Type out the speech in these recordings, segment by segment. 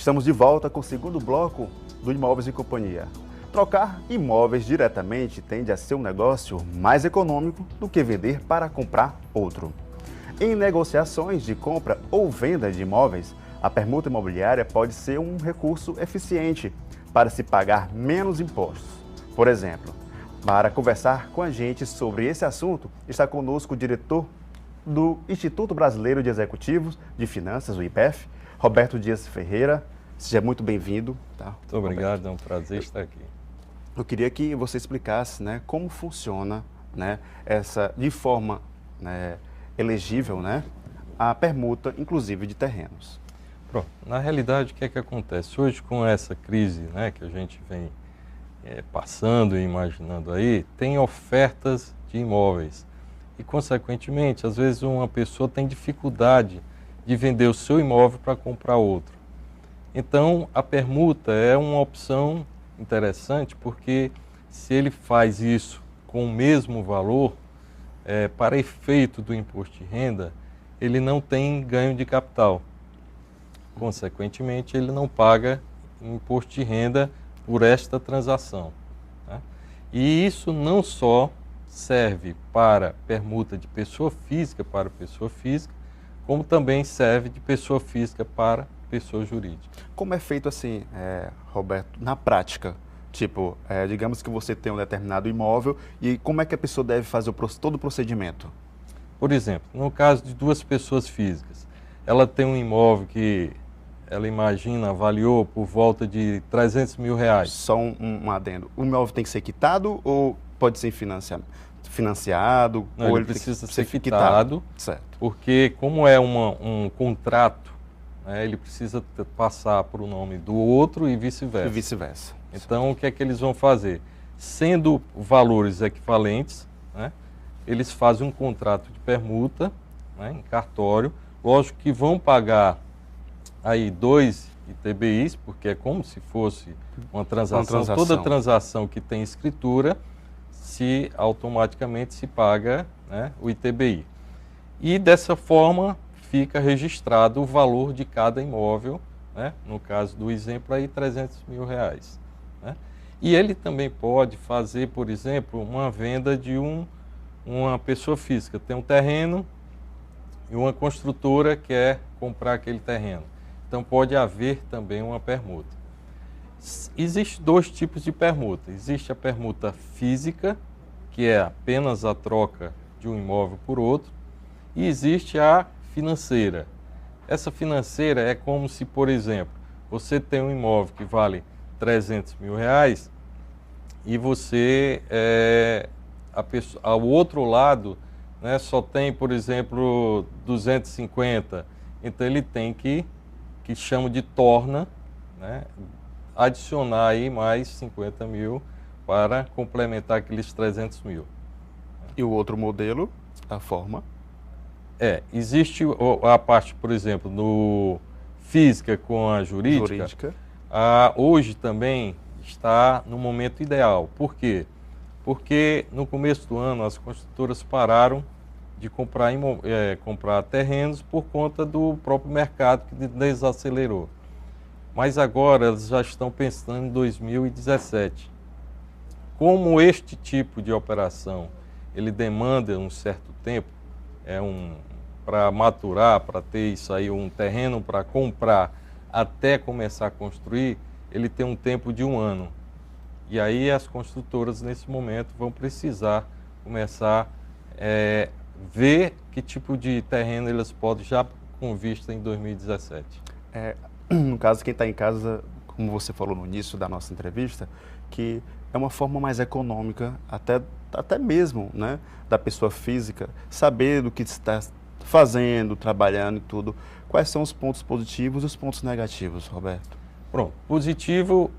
Estamos de volta com o segundo bloco do Imóveis e Companhia. Trocar imóveis diretamente tende a ser um negócio mais econômico do que vender para comprar outro. Em negociações de compra ou venda de imóveis, a permuta imobiliária pode ser um recurso eficiente para se pagar menos impostos. Por exemplo, para conversar com a gente sobre esse assunto, está conosco o diretor do Instituto Brasileiro de Executivos de Finanças, o IBEF, Roberto Dias Ferreira. Seja muito bem-vindo. Tá? Muito obrigado, é um prazer estar aqui. Eu queria que você explicasse, né, como funciona, né, de forma, né, elegível, né, a permuta, inclusive de terrenos. Pronto. Na realidade, o que é que acontece? Hoje, com essa crise, né, que a gente vem passando e imaginando aí, tem ofertas de imóveis. E, consequentemente, às vezes uma pessoa tem dificuldade de vender o seu imóvel para comprar outro. Então, a permuta é uma opção interessante porque se ele faz isso com o mesmo valor, para efeito do imposto de renda, ele não tem ganho de capital. Consequentemente, ele não paga imposto de renda por esta transação. Né? E isso não só serve para permuta de pessoa física para pessoa física, como também serve de pessoa física para pessoa jurídica. Como é feito assim, Roberto, na prática? Tipo, digamos que você tem um determinado imóvel e como é que a pessoa deve fazer todo o procedimento? Por exemplo, no caso de duas pessoas físicas, ela tem um imóvel que ela imagina, avaliou por volta de R$300 mil. Só um adendo. O imóvel tem que ser quitado ou pode ser financiado? Não, ou ele precisa ser quitado, certo. Porque como é um contrato, né, ele precisa passar para o nome do outro e vice-versa. E vice-versa. Então, o que é que eles vão fazer? Sendo valores equivalentes, né, eles fazem um contrato de permuta, né, em cartório. Lógico que vão pagar aí 2 ITBIs, porque é como se fosse uma transação. Toda transação que tem escritura, automaticamente se paga, né, o ITBI. E dessa forma fica registrado o valor de cada imóvel, né, no caso do exemplo aí R$300 mil. Né? E ele também pode fazer, por exemplo, uma venda de uma pessoa física. Tem um terreno e uma construtora quer comprar aquele terreno. Então pode haver também uma permuta. Existem 2 tipos de permuta. Existe a permuta física, que é apenas a troca de um imóvel por outro, e existe a financeira. Essa financeira é como se, por exemplo, você tem um imóvel que vale R$300 mil e você, ao outro lado, né, só tem, por exemplo, 250. Então ele tem que chama de torna, né, adicionar aí mais 50 mil para complementar aqueles 300 mil. E o outro modelo, a forma? Existe a parte, por exemplo, no física com a jurídica. Hoje também está no momento ideal. Por quê? Porque no começo do ano as construtoras pararam de comprar terrenos por conta do próprio mercado que desacelerou. Mas agora elas já estão pensando em 2017. Como este tipo de operação ele demanda um certo tempo, para maturar, para ter isso aí, um terreno para comprar até começar a construir, ele tem um tempo de 1 ano. E aí as construtoras nesse momento vão precisar começar a ver que tipo de terreno elas podem já com vista em 2017. No caso, quem está em casa, como você falou no início da nossa entrevista, que é uma forma mais econômica, até mesmo, né, da pessoa física, saber do que está fazendo, trabalhando e tudo. Quais são os pontos positivos e os pontos negativos, Roberto? Pronto, positivo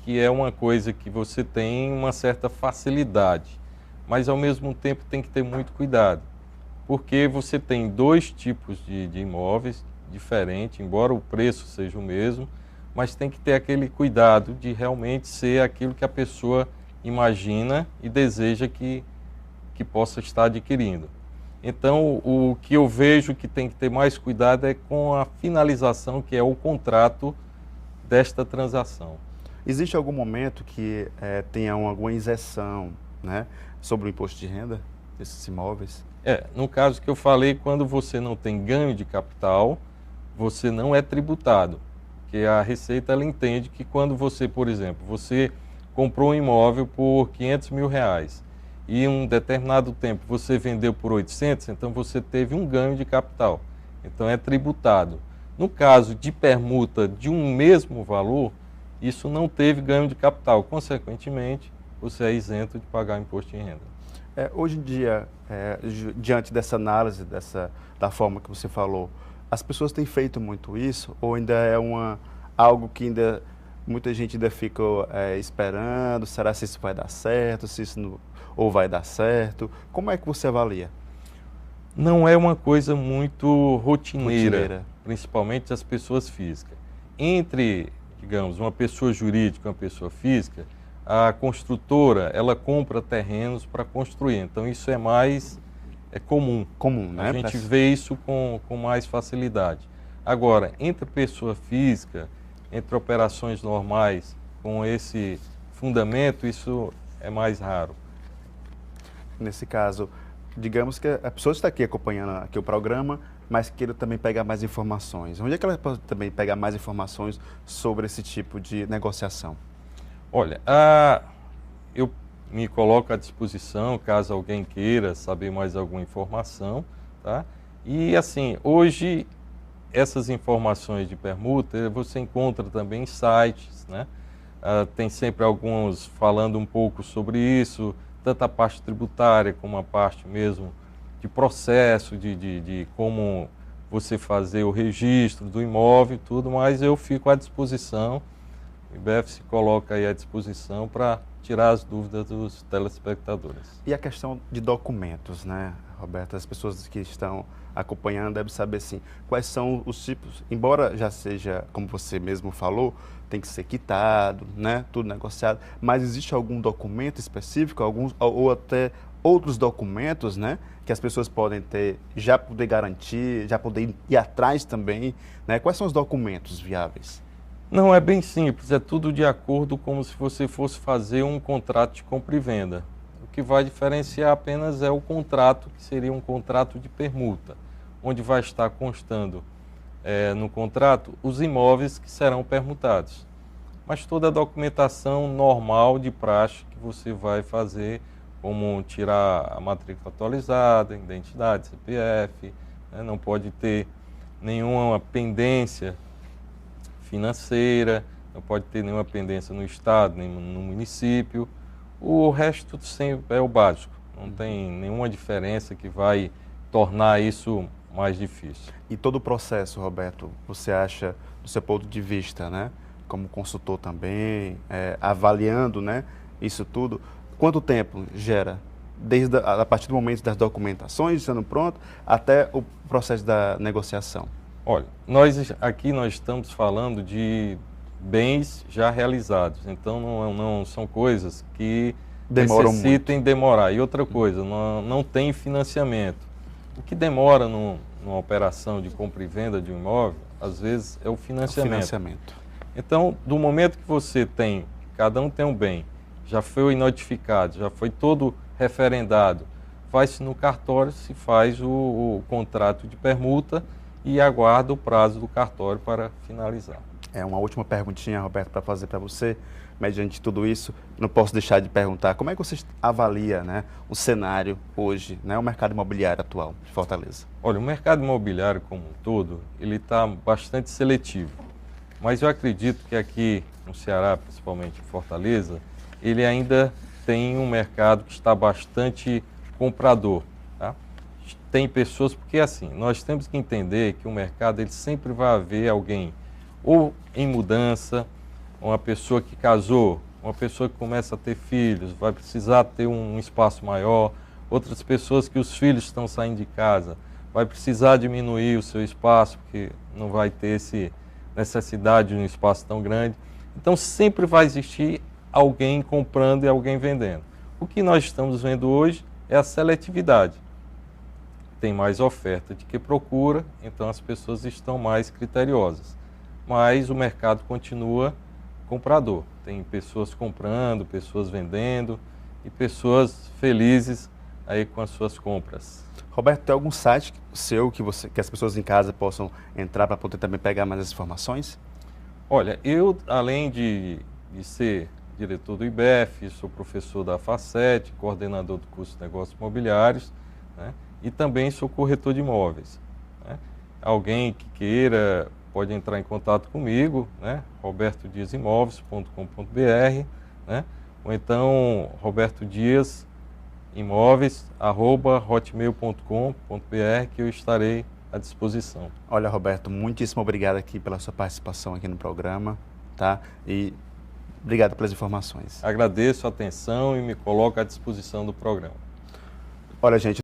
que é uma coisa que você tem uma certa facilidade, mas ao mesmo tempo tem que ter muito cuidado, porque você tem 2 tipos de imóveis diferentes, embora o preço seja o mesmo, mas tem que ter aquele cuidado de realmente ser aquilo que a pessoa imagina e deseja que possa estar adquirindo. Então, o que eu vejo que tem que ter mais cuidado é com a finalização, que é o contrato desta transação. Existe algum momento que tenha alguma isenção, né, sobre o imposto de renda desses imóveis? No caso que eu falei, quando você não tem ganho de capital, você não é tributado. Porque a Receita ela entende que quando você, por exemplo, você comprou um imóvel por R$500 mil e em um determinado tempo você vendeu por 800, então você teve um ganho de capital. Então é tributado. No caso de permuta de um mesmo valor, isso não teve ganho de capital. Consequentemente, você é isento de pagar imposto de renda. Hoje em dia, diante dessa análise, da forma que você falou, as pessoas têm feito muito isso ou ainda é algo que muita gente ainda fica esperando? Será se isso vai dar certo, se isso não, ou vai dar certo? Como é que você avalia? Não é uma coisa muito rotineira, principalmente as pessoas físicas. Entre, digamos, uma pessoa jurídica e uma pessoa física, a construtora, ela compra terrenos para construir. Então, isso é mais comum. Comum, né? A gente vê isso com mais facilidade. Agora, entre pessoa física, entre operações normais, com esse fundamento, isso é mais raro. Nesse caso, digamos que a pessoa está aqui acompanhando aqui o programa, mas queira também pegar mais informações. Onde é que ela pode também pegar mais informações sobre esse tipo de negociação? Olha, eu me coloco à disposição caso alguém queira saber mais alguma informação, tá? E assim, hoje essas informações de permuta você encontra também em sites, né? Tem sempre alguns falando um pouco sobre isso, tanto a parte tributária como a parte mesmo de processo, de como você fazer o registro do imóvel e tudo, mas eu fico à disposição. O IBEF se coloca aí à disposição para tirar as dúvidas dos telespectadores. E a questão de documentos, né, Roberto? As pessoas que estão acompanhando devem saber, assim, quais são os tipos, embora já seja, como você mesmo falou, tem que ser quitado, né, tudo negociado, mas existe algum documento específico, ou até outros documentos, né, que as pessoas podem ter, já poder garantir, já poder ir atrás também, né? Quais são os documentos viáveis? Não, é bem simples, é tudo de acordo como se você fosse fazer um contrato de compra e venda. O que vai diferenciar apenas é o contrato, que seria um contrato de permuta, onde vai estar constando no contrato os imóveis que serão permutados. Mas toda a documentação normal de praxe que você vai fazer, como tirar a matrícula atualizada, identidade, CPF, né, não pode ter nenhuma pendência financeira, não pode ter nenhuma pendência no estado, nem no município. O resto sempre é o básico, não tem nenhuma diferença que vai tornar isso mais difícil. E todo o processo, Roberto, você acha, do seu ponto de vista, né, como consultor também, avaliando, né, isso tudo, quanto tempo gera? Desde a partir do momento das documentações sendo pronto até o processo da negociação? Olha, nós estamos falando de bens já realizados, então não são coisas que necessitem demorar. E outra coisa, não tem financiamento. O que demora numa operação de compra e venda de um imóvel, às vezes, é o financiamento. Então, do momento que você tem, cada um tem um bem, já foi notificado, já foi todo referendado, vai-se no cartório, se faz o contrato de permuta e aguarda o prazo do cartório para finalizar. Uma última perguntinha, Roberto, para fazer para você. Mediante tudo isso, não posso deixar de perguntar, como é que você avalia, né, o cenário hoje, né, o mercado imobiliário atual de Fortaleza? Olha, o mercado imobiliário como um todo, ele está bastante seletivo. Mas eu acredito que aqui no Ceará, principalmente em Fortaleza, ele ainda tem um mercado que está bastante comprador, tá? Tem pessoas, porque assim, nós temos que entender que o mercado ele sempre vai haver alguém ou em mudança, uma pessoa que casou, uma pessoa que começa a ter filhos, vai precisar ter um espaço maior, outras pessoas que os filhos estão saindo de casa, vai precisar diminuir o seu espaço, porque não vai ter essa necessidade de um espaço tão grande. Então sempre vai existir alguém comprando e alguém vendendo. O que nós estamos vendo hoje é a seletividade. tem mais oferta de que procura, então as pessoas estão mais criteriosas. Mas o mercado continua comprador. Tem pessoas comprando, pessoas vendendo e pessoas felizes aí com as suas compras. Roberto, tem algum site seu que as pessoas em casa possam entrar para poder também pegar mais as informações? Olha, eu, além de ser diretor do IBEF, sou professor da Facet, coordenador do curso de Negócios Imobiliários, né, e também sou corretor de imóveis. Né. Alguém que queira pode entrar em contato comigo, né, robertodiasimóveis.com.br, né, ou então robertodiasimóveis@hotmail.com.br, que eu estarei à disposição. Olha, Roberto, muitíssimo obrigado aqui pela sua participação aqui no programa, tá? E obrigado pelas informações. Agradeço a atenção e me coloco à disposição do programa. Olha, gente,